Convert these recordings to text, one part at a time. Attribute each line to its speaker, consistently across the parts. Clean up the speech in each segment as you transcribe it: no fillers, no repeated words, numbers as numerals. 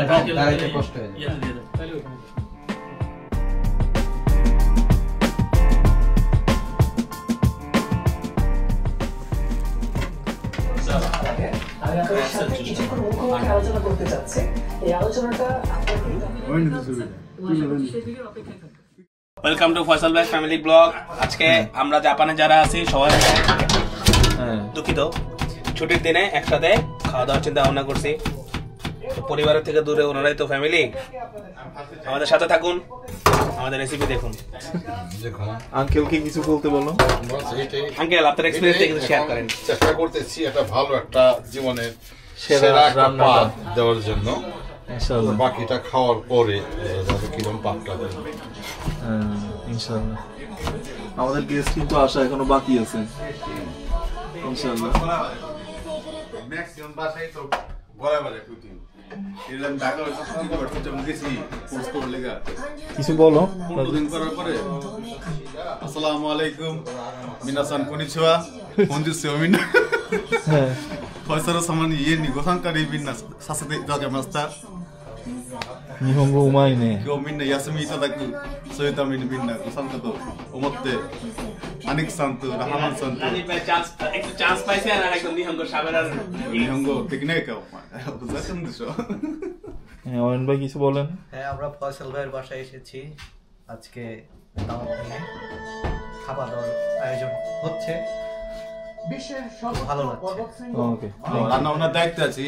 Speaker 1: দাঁড়াইতে কষ্ট হয়ে যায়।
Speaker 2: আলোচনা করতে চাচ্ছি এই আলোচনাটা
Speaker 3: ওয়েলকাম টু ফয়সাল ভাই ফ্যামিলি ব্লগ। আজকে আমরা জাপানে যারা আছি সবাই দুঃখিত, ছুটির দিনে একসাথে খাওয়া দাওয়ার চিন্তা ভাবনা করছি। পরিবারের থেকে দূরে ওনারাই তো ফ্যামিলি। আমাদের সাথে থাকুন, আমাদের রেসিপি দেখুন।
Speaker 4: আঙ্কেল কি কিছু বলতে বলো?
Speaker 3: আঙ্কেল আপনার এক্সপেরিয়েন্স কিছু শেয়ার করেন।
Speaker 5: চেষ্টা করতেছি এটা ভালো একটা জীবনের সেরা রান্না দেওয়ার জন্য। ইনশাআল্লাহ বাকিটা খাওয়ার পরে কিরকম পাকটা দেবে
Speaker 4: ইনশাআল্লাহ। আমাদের গেস্ট কিন্তু আসা এখনো বাকি আছে ইনশাআল্লাহ।
Speaker 5: ম্যাক্সিমাম বাসায় তো বরাবর কুকিং এরকম ঢাকা হইছে করতে যেমন গেছি পোস্ট করে লেগা
Speaker 4: কিছু বলো।
Speaker 5: 15 দিন করার পরে আসসালামু আলাইকুম মিনাসান কনিচিওয়া本日はみんなফয়সাল様に家にご参加でみんなさせていただきました。
Speaker 4: 日本語うまいね。
Speaker 5: 今日みんな休みいただくそういうためにみんなご参加と思ってアニクさんとラハマンさんと
Speaker 3: একটু চান্স পাইছে আর একদম নিহঙ্গ সাবেরার
Speaker 5: নিহঙ্গできないかお前ふざけんでしょ。
Speaker 4: অয়ন ভাই কিছু বলেন।
Speaker 1: হ্যাঁ, আমরা ফয়সাল ভাইয়ের বাসায় এসেছি। আজকে দাওয়াত নিয়ে খাওয়া দাওয়ার আয়োজন হচ্ছে, ভালো লাগছে।
Speaker 4: ওকে,
Speaker 5: রান্না বান্নার দায়িত্ব আছে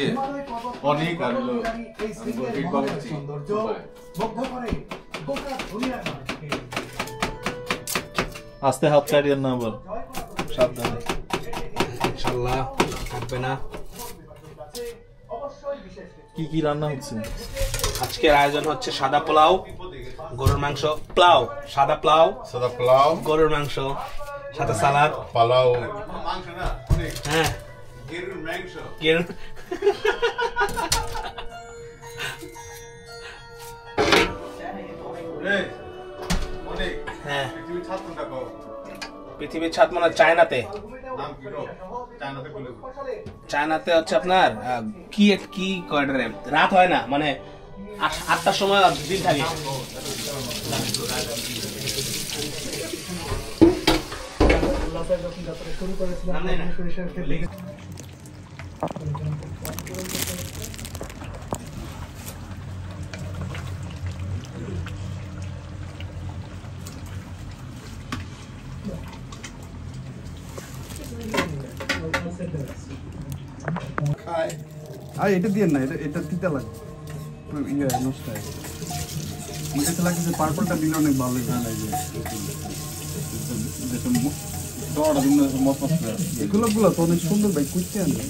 Speaker 5: অনেক আর
Speaker 4: আস্তে হাত ছাড়িয়েন না আবার, সাবধানে।
Speaker 3: ইনশাআল্লাহ থাকবে না।
Speaker 4: কি কি রান্না হচ্ছে?
Speaker 3: আজকের আয়োজন হচ্ছে সাদা পোলাও, গরুর মাংস, পোলাও সাদা পোলাও, গরুর মাংস, সাথে সালাদ,
Speaker 5: পালাও,
Speaker 3: হ্যাঁ
Speaker 5: গরুর মাংস,
Speaker 3: হ্যাঁ পৃথিবীর ছাদ মানে চায়নাতে। চায়নাতে হচ্ছে আপনার কি কি কয়টারে রাত হয় না, মানে 8টার সময় দিন থাকে।
Speaker 6: এটা দিয়ে না, এটা তিতা লাগে, ইয়ে নষ্ট হয়। আমার কাছে লাগছে পার্পলটা দিলে অনেক ভালো লাগে। এগুলো তো অনেক সুন্দর ভাই, কুচতে আনবে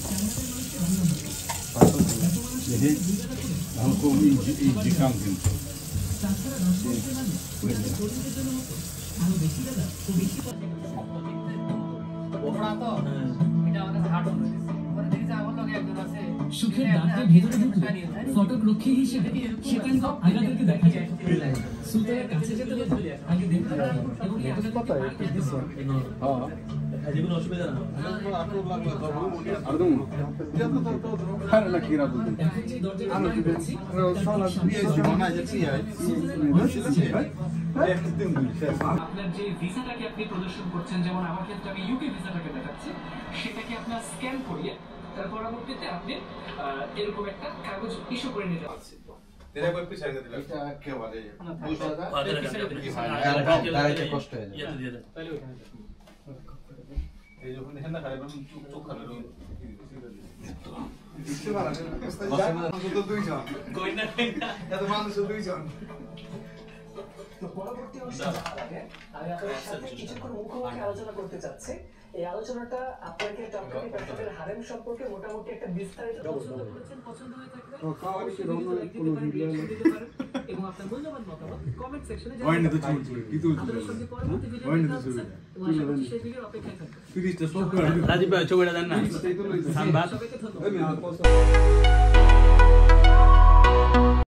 Speaker 7: সুখের দাগটা ভেতরে ঢুকলে ফটক রক্ষী হিসেবে সেখানে আগাদেরকে দেখা যায়। সুতারের কাছে যেতে হলে আগে দেখতে হবে এবং জীবন অসুবিধা না আপনার যে ভিসাটাকে আপনি প্রদর্শন করছেন, যেমন আমার ক্ষেত্রে আমি ইউকে ভিসাটাকে দেখাচ্ছি, সেটাকে আপনার স্ক্যান করিয়ে তার পরবর্তীতে আপনি এরকম একটা কাগজ ইস্যু করে নিতে পারছেন।
Speaker 1: দাঁড়াইতে কষ্ট হয়ে যায়।
Speaker 2: পরবর্তী অনুষ্ঠানে আমি আপনাদের সাথে কিছুক্ষণ মুখোমুখি আলোচনা করতে চাচ্ছি। এই আলোচনাটা আপনাকে টপকানি প্যাকেটের হারেম সম্পর্কে মোটামুটি একটা বিস্তারিত পছন্দ হয়ে থাকবে এবং আপনার মূল্যবান মতামত কমেন্ট সেকশনে জানাবেন।
Speaker 3: রাজীব ভাই ছবিটা দেন না।
Speaker 2: সবাইকে ধন্যবাদ।